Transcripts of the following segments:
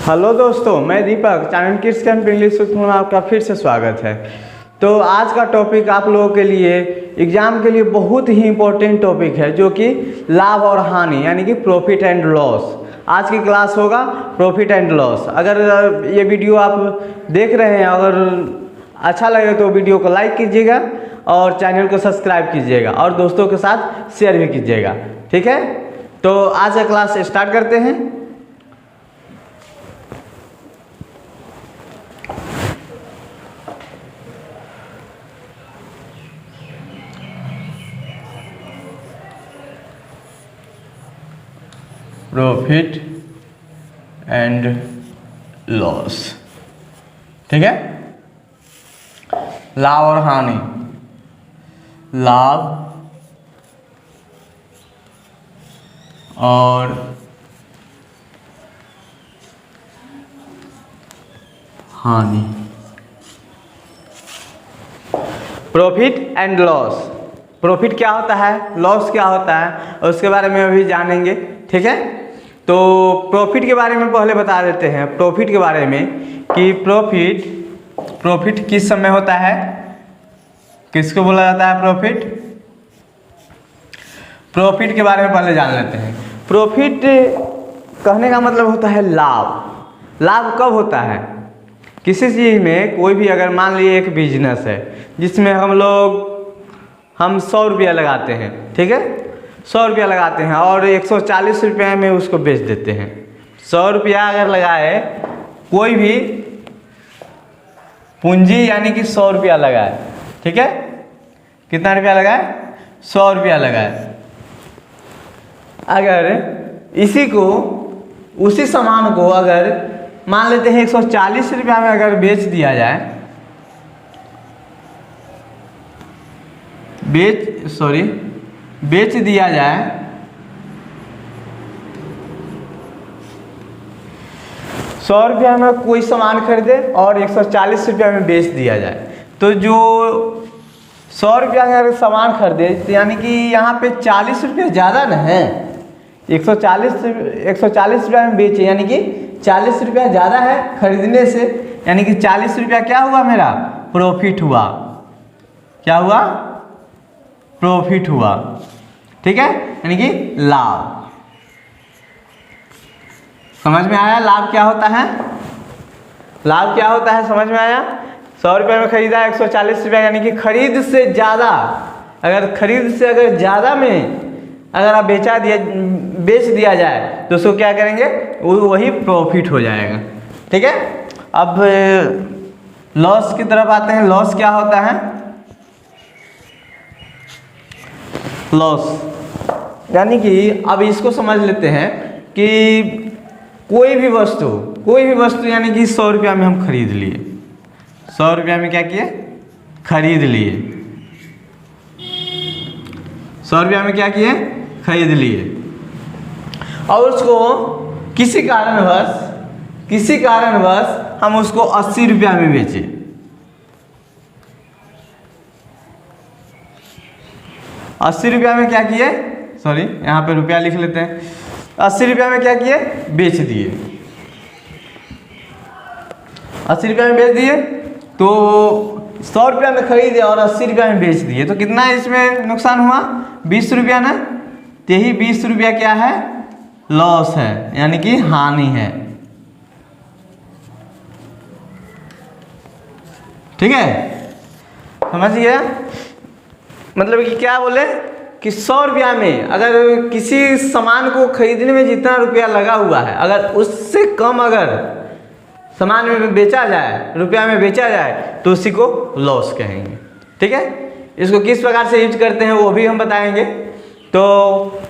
Hello दोस्तों, मैं दीपक channel kids camp English में आपका फिर से स्वागत है। तो आज का टॉपिक आप लोगों के लिए एग्जाम के लिए बहुत ही इम्पोर्टेंट टॉपिक है, जो कि लाभ और हानि यानी कि प्रॉफिट एंड लॉस। आज की क्लास होगा प्रॉफिट एंड लॉस। अगर ये वीडियो आप देख रहे हैं, अगर अच्छा लगे तो वीडियो को लाइक कीजिएगा और चैनल को सब्सक्राइब कीजिएगा और दोस्तों के साथ शेयर भी कीजिएगा, ठीक है। तो आज का क्लास स्टार्ट करते हैं। प्रॉफिट एंड लॉस, ठीक है। लाभ और हानि, लाभ और हानि, प्रॉफिट एंड लॉस। प्रॉफिट क्या होता है, लॉस क्या होता है, उसके बारे में अभी जानेंगे, ठीक है। तो प्रॉफिट के बारे में पहले बता देते हैं, प्रॉफिट के बारे में कि प्रॉफिट किस समय होता है, किसको बोला जाता है प्रॉफिट। प्रॉफिट के बारे में पहले जान लेते हैं। प्रॉफिट कहने का मतलब होता है लाभ। लाभ कब होता है किसी चीज़ में, कोई भी, अगर मान लीजिए एक बिजनेस है जिसमें हम 100 रुपया लगाते हैं, ठीक है। 100 रुपया लगाते हैं और 140 रुपये में उसको बेच देते हैं। 100 रुपया अगर लगाए, कोई भी पूंजी यानी कि 100 रुपया लगाए, ठीक है। कितना रुपया लगाए, 100 रुपया लगाए। अगर उसी सामान को अगर मान लेते हैं 140 रुपया में अगर बेच दिया जाए, बेच दिया जाए, सौ रुपया में कोई सामान खरीदे और 140 रुपया में बेच दिया जाए, तो जो 100 रुपया का अगर सामान खरीदे, तो यानी कि यहाँ पे 40 रुपया ज़्यादा न है। 140 रुपया में बेचे यानी कि 40 रुपया ज़्यादा है खरीदने से, यानी कि 40 रुपया क्या हुआ, मेरा प्रॉफिट हुआ। क्या हुआ, प्रॉफिट हुआ, ठीक है, यानी कि लाभ। समझ में आया लाभ क्या होता है, लाभ क्या होता है, समझ में आया। 100 रुपये में खरीदा 140 रुपया, यानी कि खरीद से ज़्यादा, अगर ज़्यादा में अगर आप बेच दिया जाए तो उसको क्या करेंगे, वही प्रॉफिट हो जाएगा, ठीक है। अब लॉस की तरफ आते हैं। लॉस क्या होता है, लॉस यानी कि अब इसको समझ लेते हैं कि कोई भी वस्तु यानी कि 100 रुपया में हम खरीद लिए, 100 रुपया में क्या किए, खरीद लिए। 100 रुपया में क्या किए, खरीद लिए, और उसको किसी कारणवश हम उसको 80 रुपया में बेचे। 80 रुपया में क्या किए, सॉरी यहाँ पे रुपया लिख लेते हैं। 80 रुपया में क्या किए, बेच दिए। 80 रुपया में बेच दिए, तो 100 रुपया में खरीदे और 80 रुपया में बेच दिए, तो कितना इसमें नुकसान हुआ, 20 रुपया ना। यही 20 रुपया क्या है, लॉस है, यानी कि हानि है, ठीक है। समझ गया, मतलब कि क्या बोले कि 100 रुपया में अगर किसी सामान को खरीदने में जितना रुपया लगा हुआ है, अगर उससे कम अगर सामान में बेचा जाए, रुपया में बेचा जाए, तो उसी को लॉस कहेंगे, ठीक है। इसको किस प्रकार से यूज करते हैं वो भी हम बताएंगे। तो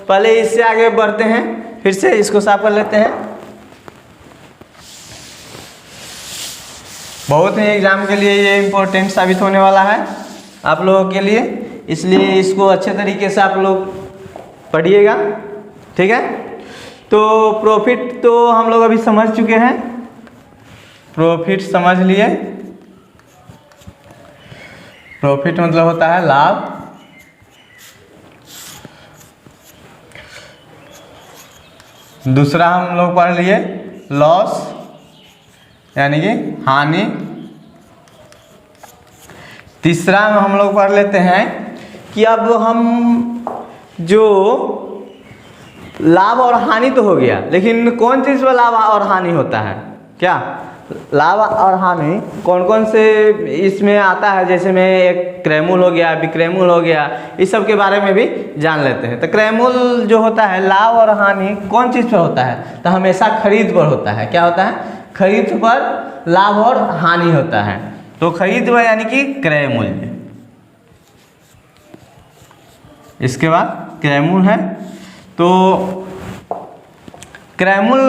पहले इससे आगे बढ़ते हैं, फिर से इसको साफ कर लेते हैं। बहुत ही एग्जाम के लिए ये इम्पोर्टेंट साबित होने वाला है आप लोगों के लिए, इसलिए इसको अच्छे तरीके से आप लोग पढ़िएगा, ठीक है। तो प्रॉफिट तो हम लोग अभी समझ चुके हैं, प्रॉफिट समझ लिए। प्रॉफिट मतलब होता है लाभ, दूसरा हम लोग पढ़ लिए लॉस, यानी कि हानि। तीसरा में हम लोग पढ़ लेते हैं कि अब हम जो लाभ और हानि तो हो गया, लेकिन कौन चीज़ पर लाभ और हानि होता है, क्या लाभ और हानि कौन कौन से इसमें आता है। जैसे में एक क्रयमूल हो गया, विक्रयमूल हो गया, इस सब के बारे में भी जान लेते हैं। तो क्रयमूल जो होता है, लाभ और हानि कौन चीज़ पर होता है, तो हमेशा खरीद पर होता है। क्या होता है, खरीद पर लाभ और हानि होता है। तो खरीद पर यानी कि क्रय मूल्य। इसके बाद क्रयमूल है। तो क्रयमूल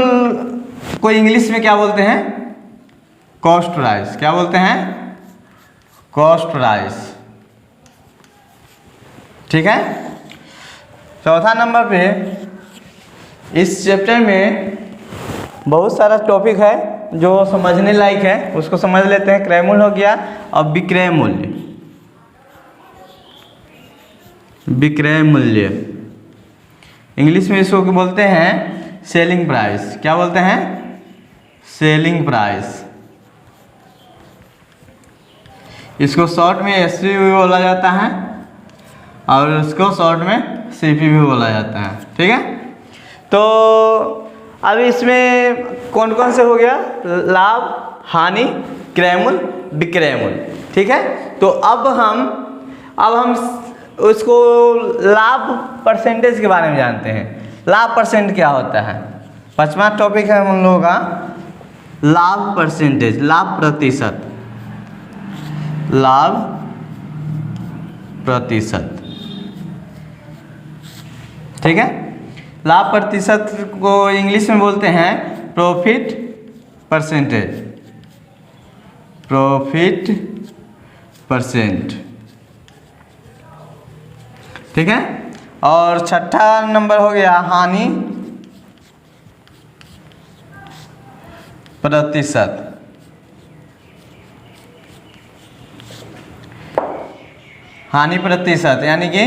को इंग्लिश में क्या बोलते हैं, कॉस्ट प्राइस। क्या बोलते हैं, कॉस्ट प्राइस। ठीक है। चौथा नंबर पे इस चैप्टर में बहुत सारा टॉपिक है जो समझने लायक है, उसको समझ लेते हैं। क्रयमूल हो गया और विक्रय मूल्य। विक्रय मूल्य इंग्लिश में इसको बोलते हैं सेलिंग प्राइस। क्या बोलते हैं, सेलिंग प्राइस। इसको शॉर्ट में एसपी भी बोला जाता है और इसको शॉर्ट में सीपी भी बोला जाता है। ठीक है। तो अब इसमें कौन कौन से हो गया, लाभ, हानि, क्रयमूल, विक्रयमूल। ठीक है। तो अब हम उसको लाभ परसेंटेज के बारे में जानते हैं। लाभ परसेंट क्या होता है, पांचवा टॉपिक है हम लोगों का लाभ परसेंटेज, लाभ प्रतिशत। लाभ प्रतिशत। ठीक है। लाभ प्रतिशत को इंग्लिश में बोलते हैं प्रॉफिट परसेंटेज। Profit percent. ठीक है। और छठा नंबर हो गया हानि प्रतिशत। हानि प्रतिशत यानी कि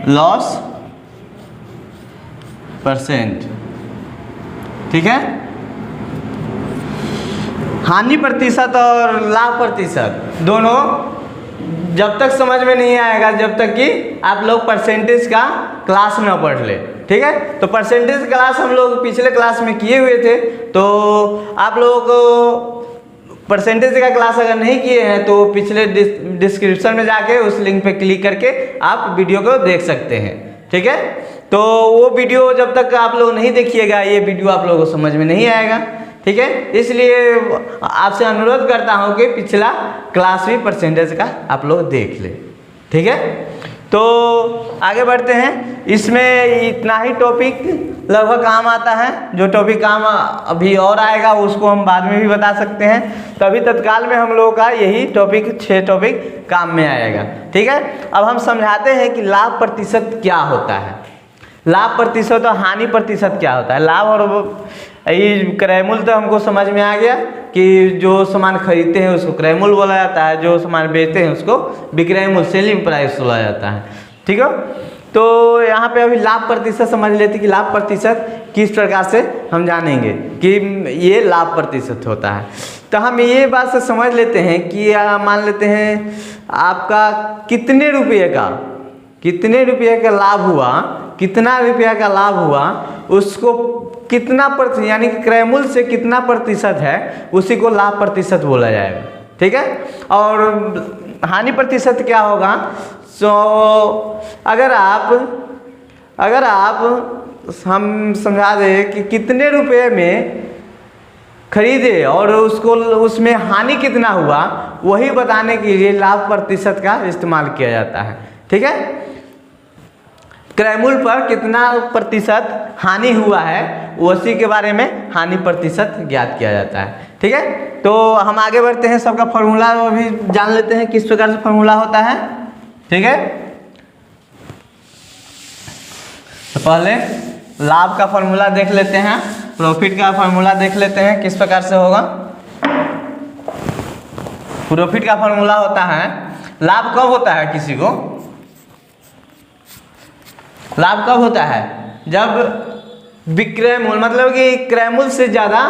लॉस परसेंट। ठीक है। हानि प्रतिशत और लाभ प्रतिशत दोनों जब तक समझ में नहीं आएगा जब तक कि आप लोग परसेंटेज का क्लास ना पढ़ ले। ठीक है। तो परसेंटेज क्लास हम लोग पिछले क्लास में किए हुए थे, तो आप लोग परसेंटेज का क्लास अगर नहीं किए हैं तो पिछले डिस्क्रिप्शन में जाके उस लिंक पे क्लिक करके आप वीडियो को देख सकते हैं। ठीक है। तो वो वीडियो जब तक आप लोग नहीं देखिएगा ये वीडियो आप लोगों को समझ में नहीं आएगा। ठीक है। इसलिए आपसे अनुरोध करता हूँ कि पिछला क्लास भी परसेंटेज का आप लोग देख ले। ठीक है। तो आगे बढ़ते हैं। इसमें इतना ही टॉपिक लगभग काम आता है। जो टॉपिक काम अभी और आएगा उसको हम बाद में भी बता सकते हैं। तो अभी तत्काल में हम लोगों का यही टॉपिक 6 टॉपिक काम में आएगा। ठीक है। अब हम समझाते हैं कि लाभ प्रतिशत क्या होता है। लाभ प्रतिशत और हानि प्रतिशत क्या होता है। लाभ और ये क्रयमूल तो हमको समझ में आ गया कि जो सामान खरीदते हैं उसको क्रयमूल बोला जाता है, जो सामान बेचते हैं उसको विक्रयमूल, सेलिंग प्राइस बोला जाता है। ठीक है। तो यहाँ पे अभी लाभ प्रतिशत समझ लेते कि लाभ प्रतिशत किस प्रकार से हम जानेंगे कि ये लाभ प्रतिशत होता है। तो हम ये बात से समझ लेते हैं कि मान लेते हैं आपका कितने रुपये का लाभ हुआ, कितना रुपया का लाभ हुआ, उसको कितना प्रतिशत यानी कि क्रयमूल से कितना प्रतिशत है उसी को लाभ प्रतिशत बोला जाएगा। ठीक है। और हानि प्रतिशत क्या होगा, सो अगर आप हम समझा दें कि कितने रुपए में खरीदे और उसमें हानि कितना हुआ, वही बताने के लिए लाभ प्रतिशत का इस्तेमाल किया जाता है। ठीक है। क्रयमूल पर कितना प्रतिशत हानि हुआ है उसी के बारे में हानि प्रतिशत ज्ञात किया जाता है। ठीक है। तो हम आगे बढ़ते हैं। सबका फॉर्मूला भी जान लेते हैं किस प्रकार से फॉर्मूला होता है। ठीक है। तो पहले लाभ का फॉर्मूला देख लेते हैं, प्रॉफिट का फॉर्मूला देख लेते हैं किस प्रकार से होगा। प्रॉफिट का फॉर्मूला होता है, लाभ कब होता है किसी को, लाभ कब होता है जब विक्रय मूल मतलब कि क्रय मूल से ज़्यादा,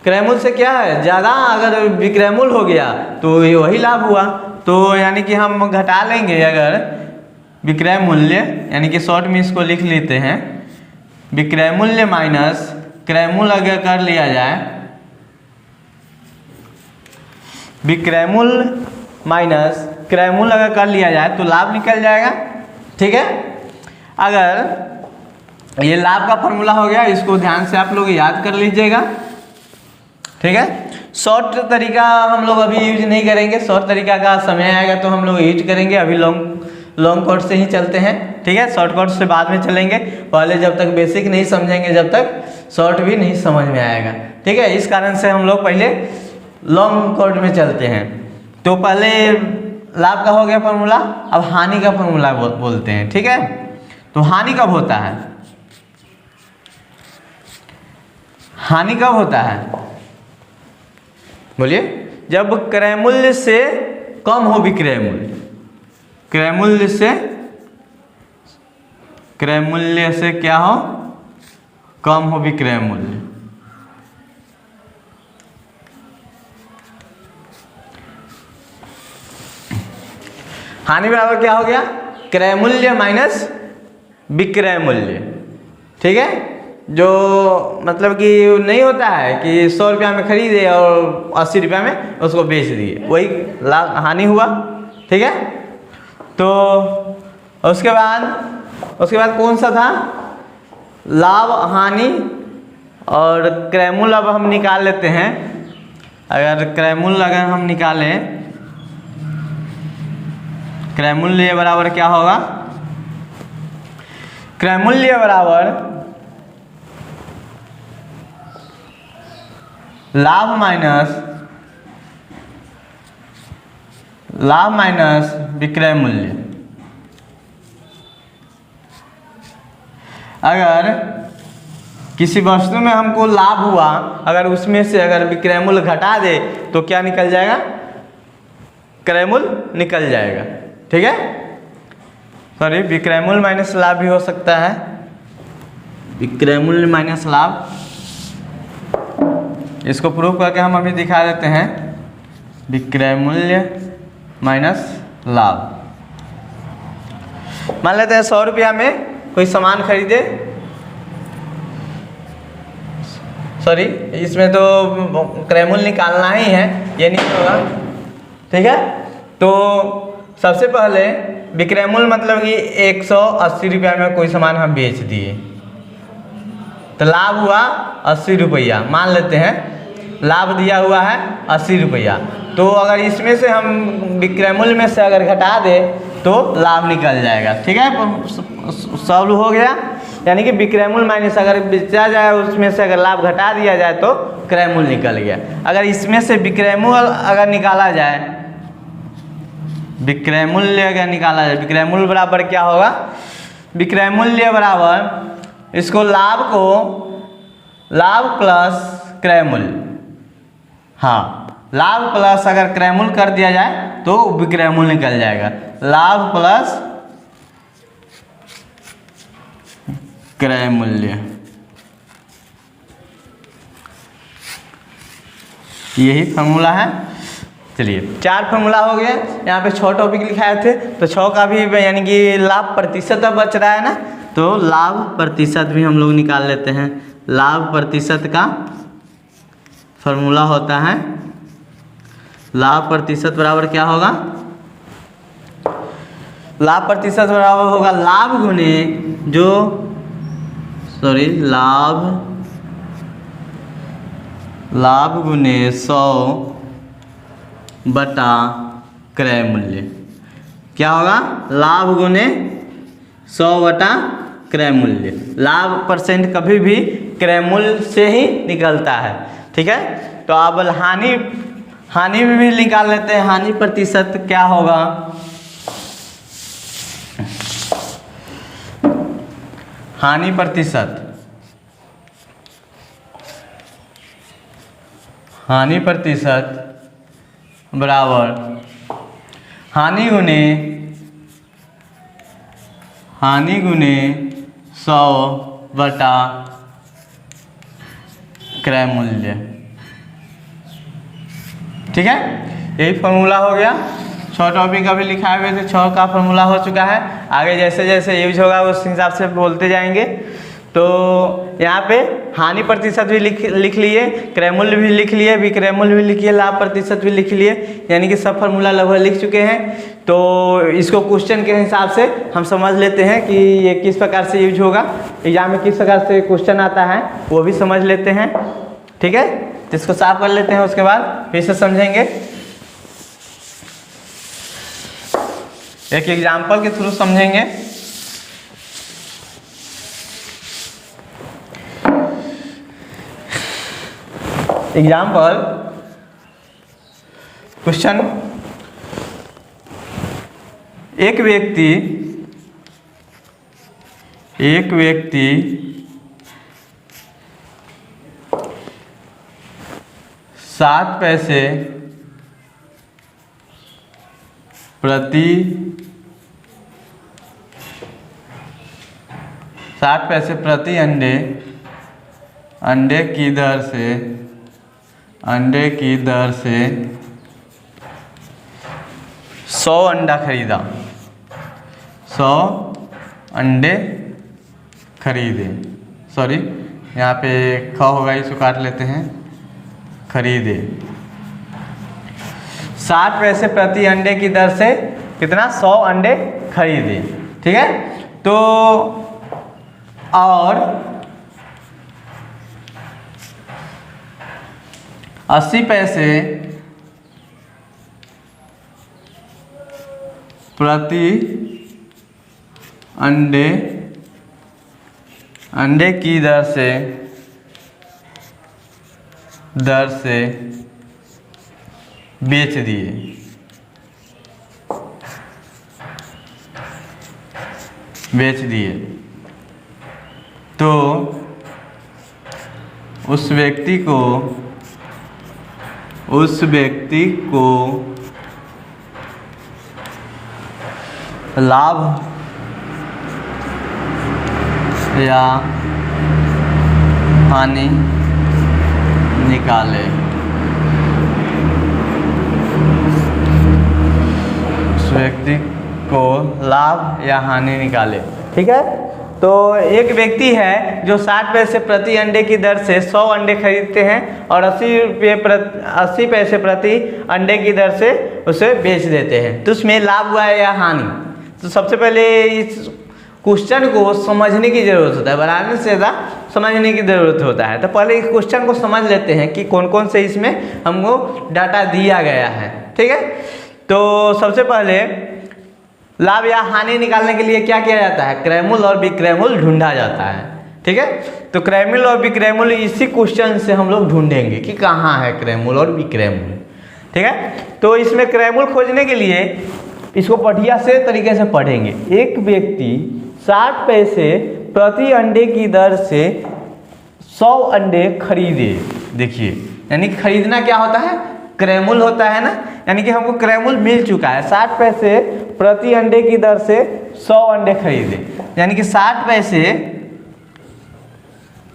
क्रय मूल से क्या है ज़्यादा, अगर विक्रय मूल हो गया तो ये वही लाभ हुआ। तो यानी कि हम घटा लेंगे, अगर विक्रय मूल्य यानी कि शॉर्ट में इसको लिख लेते हैं, विक्रय मूल्य माइनस क्रय मूल अगर कर लिया जाए, विक्रय मूल माइनस क्रय मूल अगर कर लिया जाए तो लाभ निकल जाएगा। ठीक है, अगर ये लाभ का फॉर्मूला हो गया, इसको ध्यान से आप लोग याद कर लीजिएगा। ठीक है, शॉर्ट तरीका हम लोग अभी यूज नहीं करेंगे, शॉर्ट तरीका का समय आएगा तो हम लोग यूज करेंगे। अभी लॉन्ग कट से ही चलते हैं। ठीक है, शॉर्ट कट से बाद में चलेंगे, पहले जब तक बेसिक नहीं समझेंगे जब तक शॉर्ट भी नहीं समझ में आएगा। ठीक है, इस कारण से हम लोग पहले लॉन्ग कट में चलते हैं। तो पहले लाभ का हो गया फॉर्मूला, अब हानि का फॉर्मूला बोलते हैं। ठीक है, तो हानि कब होता है, हानि कब होता है बोलिए, जब क्रय मूल्य से कम हो विक्रय मूल्य, क्रय मूल्य से क्या हो, कम हो विक्रय मूल्य। हानि बराबर क्या हो गया, क्रय मूल्य माइनस विक्रय मूल्य। ठीक है, जो मतलब कि नहीं होता है कि 100 रुपया में खरीदे और 80 रुपया में उसको बेच दिए, वही लाभ हानि हुआ। ठीक है, तो उसके बाद कौन सा था, लाभ हानि और क्रय मूल्य। अब हम निकाल लेते हैं, अगर क्रय मूल्य अगर हम निकालें, क्रय मूल्य बराबर क्या होगा, क्रय मूल्य बराबर लाभ माइनस विक्रय मूल्य। अगर किसी वस्तु में हमको लाभ हुआ, अगर उसमें से अगर विक्रय मूल्य घटा दे तो क्या निकल जाएगा, क्रय मूल्य निकल जाएगा। ठीक है, सॉरी विक्रय मूल्य माइनस लाभ भी हो सकता है, विक्रय मूल्य माइनस लाभ। इसको प्रूव करके हम अभी दिखा देते हैं, विक्रय मूल्य माइनस लाभ। मान लेते हैं 100 रुपया में कोई सामान खरीदे, सॉरी इसमें तो क्रय मूल्य निकालना ही है, ये नहीं होगा। ठीक है, तो सबसे पहले विक्रय मूल्य मतलब कि 180 रुपया में कोई सामान हम बेच दिए, तो लाभ हुआ 80 रुपया, मान लेते हैं लाभ दिया हुआ है 80 रुपया। तो अगर इसमें से हम विक्रय मूल्य में से अगर घटा दे तो लाभ निकल जाएगा। ठीक है, सॉल्व हो गया, यानी कि विक्रय मूल्य माइनस अगर बेचा जाए उसमें से अगर लाभ घटा दिया जाए तो क्रय मूल्य निकल गया। अगर इसमें से विक्रय मूल्य अगर निकाला जाए, विक्रय मूल्य अगर निकाला जाए, विक्रय मूल्य बराबर क्या होगा, विक्रय मूल्य बराबर इसको लाभ प्लस क्रय मूल्य, हाँ लाभ प्लस अगर क्रय मूल्य कर दिया जाए तो विक्रय मूल्य निकल जाएगा। लाभ प्लस क्रय मूल्य, यही फॉर्मूला है। चलिए 4 फॉर्मूला हो गया, यहाँ पे 6 टॉपिक लिखाए थे तो 6 का भी यानी कि लाभ प्रतिशत अब बच रहा है ना, तो लाभ प्रतिशत भी हम लोग निकाल लेते हैं। लाभ प्रतिशत का फॉर्मूला होता है, लाभ प्रतिशत बराबर क्या होगा, लाभ प्रतिशत बराबर होगा लाभ गुने जो सॉरी लाभ गुने 100 बटा क्रय मूल्य। क्या होगा, लाभ गुने 100 बटा क्रय मूल्य। लाभ परसेंट कभी भी क्रय मूल्य से ही निकलता है। ठीक है, तो अब हानि भी निकाल लेते हैं। हानि प्रतिशत क्या होगा, हानि प्रतिशत बराबर हानि गुने 100 बटा क्रय मूल्य। ठीक है, यही फॉर्मूला हो गया। 6 टॉपिक अभी लिखाए हुए थे, 6 का फॉर्मूला हो चुका है। आगे जैसे जैसे यूज होगा उस हिसाब से बोलते जाएंगे। तो यहाँ पे हानि प्रतिशत भी लिख लिए, क्रय मूल्य भी लिख लिए, विक्रय मूल्य भी लिखिए, लाभ प्रतिशत भी लिख लिए, यानी कि सब फॉर्मूला लगभग लिख चुके हैं। तो इसको क्वेश्चन के हिसाब से हम समझ लेते हैं कि ये किस प्रकार से यूज होगा, एग्जाम में किस प्रकार से क्वेश्चन आता है वो भी समझ लेते हैं। ठीक है, तो इसको साफ कर लेते हैं, उसके बाद फिर से समझेंगे। एक एग्जाम्पल के थ्रू समझेंगे। एग्जाम्पल क्वेश्चन, एक व्यक्ति 7 पैसे प्रति अंडे की दर से 100 अंडा खरीदा, 100 अंडे खरीदे। सॉरी, यहाँ पे ख होगा, इसको काट लेते हैं, खरीदे। 60 पैसे प्रति अंडे की दर से कितना, 100 अंडे खरीदे। ठीक है, तो और 80 पैसे प्रति अंडे की दर से बेच दिए। तो उस व्यक्ति को लाभ या हानि निकाले। उस व्यक्ति को लाभ या हानि निकाले। ठीक है, तो एक व्यक्ति है जो 60 पैसे प्रति अंडे की दर से 100 अंडे खरीदते हैं और 80 पैसे प्रति अंडे की दर से उसे बेच देते हैं। तो उसमें लाभ हुआ है या हानि? तो सबसे पहले इस क्वेश्चन को समझने की ज़रूरत होता है, बनाने से ज़्यादा समझने की ज़रूरत होता है। तो पहले इस क्वेश्चन को समझ लेते हैं कि कौन कौन से इसमें हमको डाटा दिया गया है। ठीक है, तो सबसे पहले लाभ या हानि निकालने के लिए क्या किया जाता है, क्रय मूल्य और विक्रय मूल्य ढूंढा जाता है। ठीक है, तो क्रय मूल्य और विक्रय मूल्य इसी क्वेश्चन से हम लोग ढूंढेंगे कि कहाँ है क्रय मूल्य और विक्रय मूल्य। ठीक है, तो इसमें क्रय मूल्य खोजने के लिए इसको बढ़िया से तरीके से पढ़ेंगे। एक व्यक्ति 60 पैसे प्रति अंडे की दर से 100 अंडे खरीदे। देखिए, यानी खरीदना क्या होता है, क्रय मूल्य होता है ना, यानी कि हमको क्रय मूल्य मिल चुका है। 60 पैसे प्रति अंडे की दर से 100 अंडे खरीदे, यानी कि 60 पैसे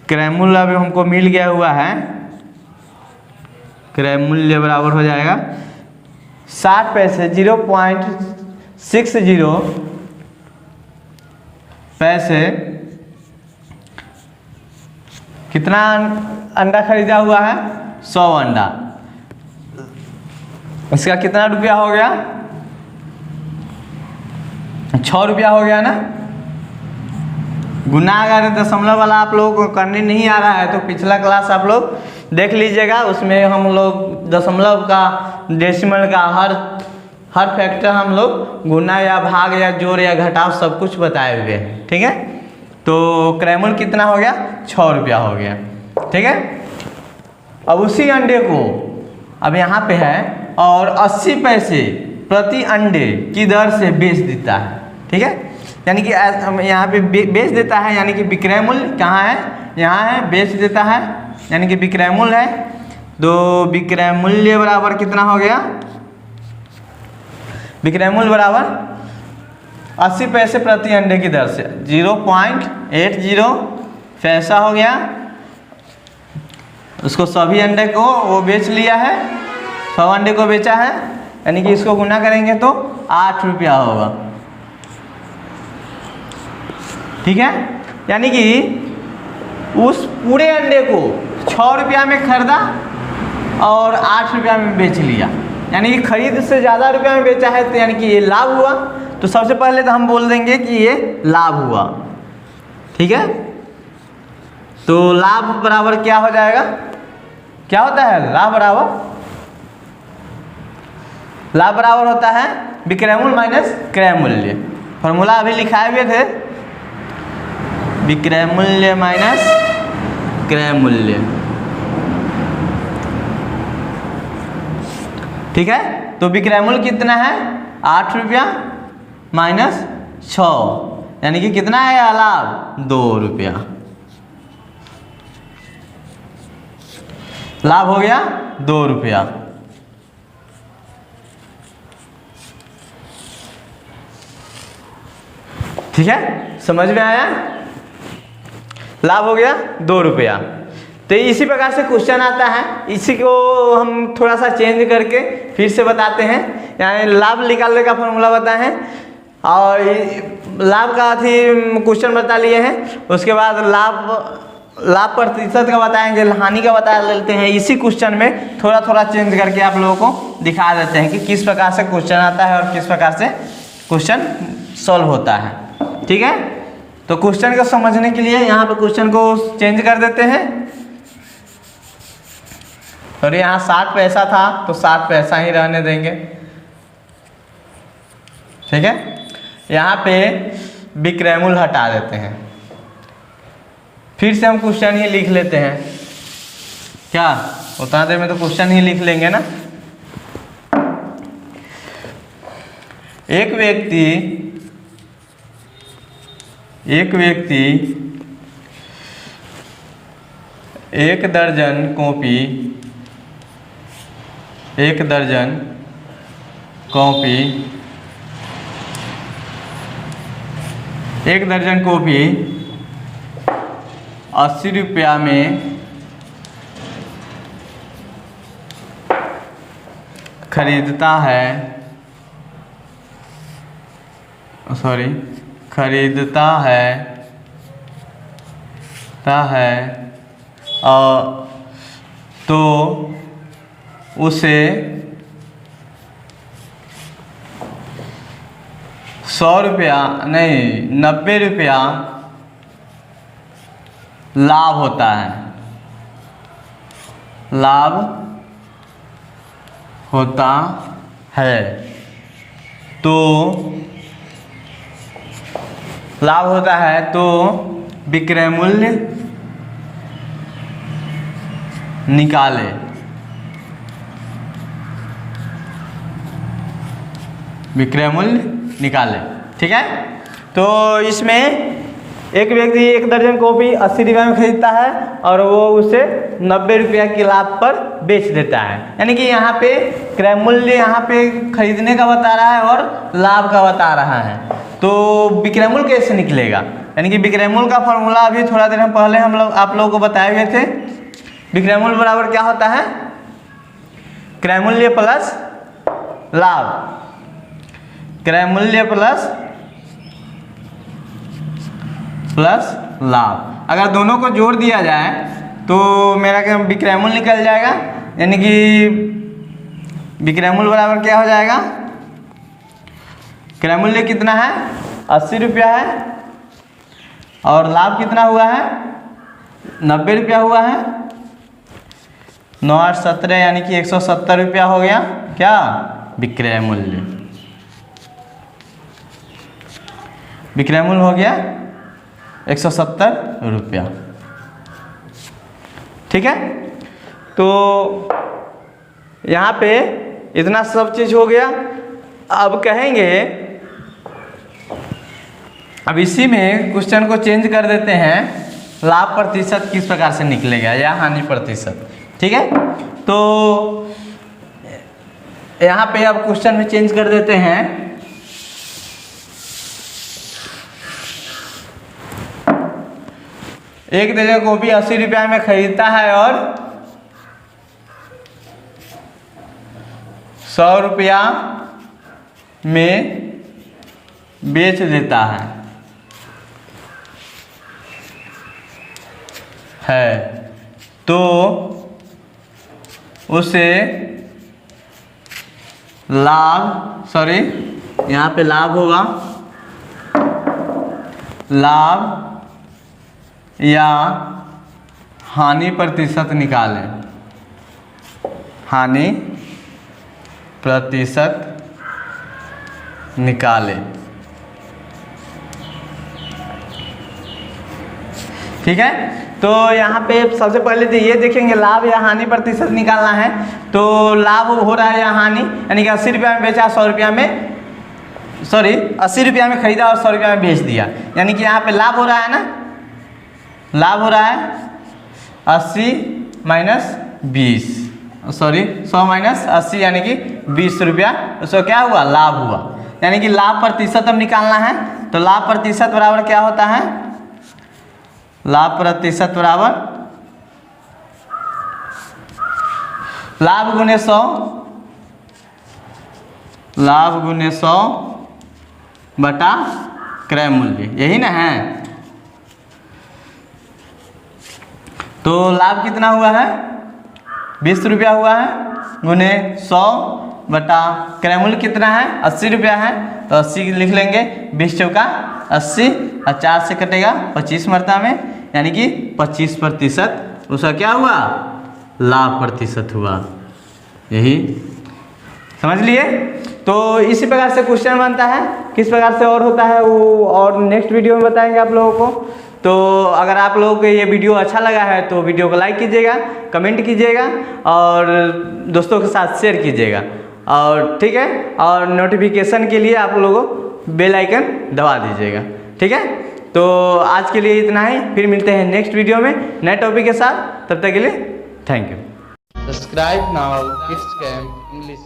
क्रय मूल्य अभी हमको मिल गया हुआ है। क्रय मूल्य बराबर हो जाएगा 60 पैसे 0.60 पैसे, कितना अंडा खरीदा हुआ है, 100 अंडा। इसका कितना रुपया हो गया, 6 रुपया हो गया ना। गुना अगर दशमलव वाला आप लोगों को करने नहीं आ रहा है तो पिछला क्लास आप लोग देख लीजिएगा, उसमें हम लोग दशमलव का, डेसिमल का हर फैक्टर हम लोग गुना या भाग या जोड़ या घटाव सब कुछ बताए हुए हैं। ठीक है, तो क्रय मूल्य कितना हो गया, 6 रुपया हो गया। ठीक है, अब उसी अंडे को अब यहाँ पे है और 80 पैसे प्रति अंडे की दर से बेच देता है। ठीक है, यानी कि यहाँ पे बेच देता है, यानी कि विक्रय मूल्य कहाँ है, यहाँ है, बेच देता है, यानी कि विक्रय मूल्य है। तो विक्रय मूल्य बराबर कितना हो गया, विक्रय मूल्य बराबर 80 पैसे प्रति अंडे की दर से 0.80 पैसा हो गया। उसको सभी अंडे को वो बेच लिया है, 100 अंडे को बेचा है, यानी कि इसको गुना करेंगे तो 8 रुपया होगा। ठीक है, यानी कि उस पूरे अंडे को 6 रुपया में खरीदा और 8 रुपया में बेच लिया, यानी कि खरीद से ज़्यादा रुपया में बेचा है, तो यानी कि ये लाभ हुआ। तो सबसे पहले तो हम बोल देंगे कि ये लाभ हुआ। ठीक है, तो लाभ बराबर क्या हो जाएगा, क्या होता है लाभ बराबर होता है विक्रय मूल्य माइनस क्रय मूल्य। फॉर्मूला अभी लिखाए हुए थे, विक्रय मूल्य माइनस क्रय मूल्य। ठीक है, तो विक्रय मूल्य कितना है 8 रुपया माइनस 6, यानी कि कितना है लाभ 2 रुपया। लाभ हो गया 2 रुपया। ठीक है, समझ में आया, लाभ हो गया 2 रुपया। तो इसी प्रकार से क्वेश्चन आता है, इसी को हम थोड़ा सा चेंज करके फिर से बताते हैं। यानी लाभ निकालने का फॉर्मूला बताए हैं और लाभ का क्वेश्चन बता लिए हैं, उसके बाद लाभ प्रतिशत का बताएंगे, हानि का बता लेते हैं। इसी क्वेश्चन में थोड़ा थोड़ा चेंज करके आप लोगों को दिखा देते हैं कि किस प्रकार से क्वेश्चन आता है और किस प्रकार से क्वेश्चन सॉल्व होता है। ठीक है, तो क्वेश्चन को समझने के लिए यहाँ पे क्वेश्चन को चेंज कर देते हैं। और यहाँ 60 पैसा था तो 60 पैसा ही रहने देंगे। ठीक है, यहाँ पे विक्रय मूल्य हटा देते हैं, फिर से हम क्वेश्चन ही लिख लेते हैं। क्या उतना देर में तो क्वेश्चन ही लिख लेंगे ना। एक व्यक्ति 1 दर्जन कॉपी 1 दर्जन कॉपी 80 रुपया में खरीदता है तो उसे 100 रुपया नहीं 90 रुपया लाभ होता है, तो लाभ होता है तो विक्रय मूल्य निकाले। ठीक है, तो इसमें एक व्यक्ति 1 दर्जन कॉपी 80 रुपये में खरीदता है और वो उसे 90 रुपया के लाभ पर बेच देता है। यानी कि यहाँ पे क्रय मूल्य यहाँ पे खरीदने का बता रहा है और लाभ का बता रहा है, तो विक्रय मूल्य कैसे निकलेगा। यानी कि विक्रय मूल्य का फॉर्मूला अभी थोड़ा देर पहले आप लोगों को बताए हुए थे। विक्रय मूल्य बराबर क्या होता है, क्रय मूल्य प्लस लाभ, क्रय मूल्य प्लस लाभ। अगर दोनों को जोड़ दिया जाए तो मेरा विक्रय मूल्य निकल जाएगा। यानी कि विक्रय मूल्य बराबर क्या हो जाएगा, क्रय मूल्य कितना है 80 रुपया है और लाभ कितना हुआ है 90 रुपया हुआ है। 9 8 17 यानी कि 170 रुपया हो गया क्या विक्रय मूल्य। विक्रय मूल्य हो गया 170 रुपया। ठीक है, तो यहाँ पे इतना सब चीज़ हो गया। अब कहेंगे, अब इसी में क्वेश्चन को चेंज कर देते हैं, लाभ प्रतिशत किस प्रकार से निकलेगा या हानि प्रतिशत। ठीक है, तो यहाँ पे अब क्वेश्चन में चेंज कर देते हैं। एक दर्जन कॉपी 80 रुपया में खरीदता है और 100 रुपया में बेच देता है तो उसे यहाँ पे लाभ होगा, लाभ या हानि प्रतिशत निकालें, हानि प्रतिशत निकालें। ठीक है, तो यहाँ पे सबसे पहले तो ये देखेंगे लाभ या हानि प्रतिशत निकालना है। तो लाभ हो रहा है या हानि, यानी कि 80 रुपया में बेचा, 100 रुपया में 80 रुपया में खरीदा और 100 रुपया में बेच दिया, यानी कि यहाँ पे लाभ हो रहा है ना, लाभ हो रहा है 80 माइनस 20, 100 माइनस 80 यानी कि 20 रुपया, उसको क्या हुआ, लाभ हुआ। यानी कि लाभ प्रतिशत अब निकालना है। तो लाभ प्रतिशत बराबर क्या होता है, लाभ प्रतिशत बराबर लाभ गुने 100, लाभ गुने 100 बटा क्रय मूल्य, यही ना है। तो लाभ कितना हुआ है, 20 रुपया हुआ है, गुने 100 बटा क्रय मूल्य कितना है, 80 रुपया है। तो 80 लिख लेंगे, 20 चौका 80 और 4 से कटेगा 25 मरता में, यानी कि 25% उसका क्या हुआ, लाभ प्रतिशत हुआ। यही समझ लिए। तो इसी प्रकार से क्वेश्चन बनता है, किस प्रकार से और होता है वो और नेक्स्ट वीडियो में बताएंगे आप लोगों को। तो अगर आप लोगों को ये वीडियो अच्छा लगा है तो वीडियो को लाइक कीजिएगा, कमेंट कीजिएगा और दोस्तों के साथ शेयर कीजिएगा, और ठीक है, और नोटिफिकेशन के लिए आप लोगों बेल आइकन दबा दीजिएगा। ठीक है, तो आज के लिए इतना ही, फिर मिलते हैं नेक्स्ट वीडियो में नए टॉपिक के साथ। तब तक के लिए thank you. Subscribe now kids camp English.